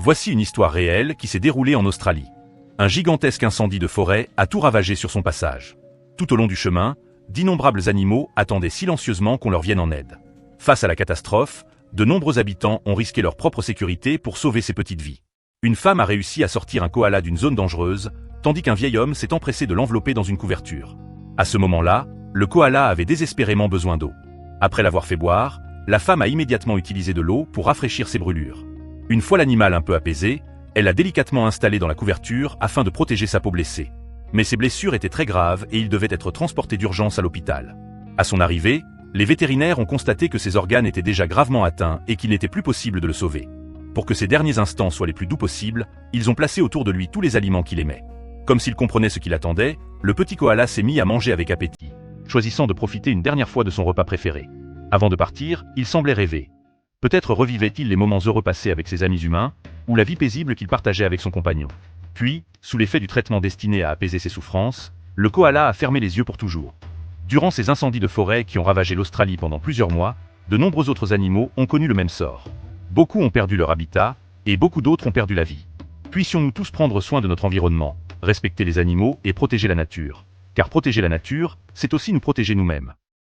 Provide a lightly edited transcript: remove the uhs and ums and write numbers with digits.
Voici une histoire réelle qui s'est déroulée en Australie. Un gigantesque incendie de forêt a tout ravagé sur son passage. Tout au long du chemin, d'innombrables animaux attendaient silencieusement qu'on leur vienne en aide. Face à la catastrophe, de nombreux habitants ont risqué leur propre sécurité pour sauver ces petites vies. Une femme a réussi à sortir un koala d'une zone dangereuse, tandis qu'un vieil homme s'est empressé de l'envelopper dans une couverture. À ce moment-là, le koala avait désespérément besoin d'eau. Après l'avoir fait boire, la femme a immédiatement utilisé de l'eau pour rafraîchir ses brûlures. Une fois l'animal un peu apaisé, elle l'a délicatement installé dans la couverture afin de protéger sa peau blessée. Mais ses blessures étaient très graves et il devait être transporté d'urgence à l'hôpital. À son arrivée, les vétérinaires ont constaté que ses organes étaient déjà gravement atteints et qu'il n'était plus possible de le sauver. Pour que ses derniers instants soient les plus doux possibles, ils ont placé autour de lui tous les aliments qu'il aimait. Comme s'il comprenait ce qu'il attendait, le petit koala s'est mis à manger avec appétit, choisissant de profiter une dernière fois de son repas préféré. Avant de partir, il semblait rêver. Peut-être revivait-il les moments heureux passés avec ses amis humains, ou la vie paisible qu'il partageait avec son compagnon. Puis, sous l'effet du traitement destiné à apaiser ses souffrances, le koala a fermé les yeux pour toujours. Durant ces incendies de forêt qui ont ravagé l'Australie pendant plusieurs mois, de nombreux autres animaux ont connu le même sort. Beaucoup ont perdu leur habitat, et beaucoup d'autres ont perdu la vie. Puissions-nous tous prendre soin de notre environnement, respecter les animaux et protéger la nature. Car protéger la nature, c'est aussi nous protéger nous-mêmes.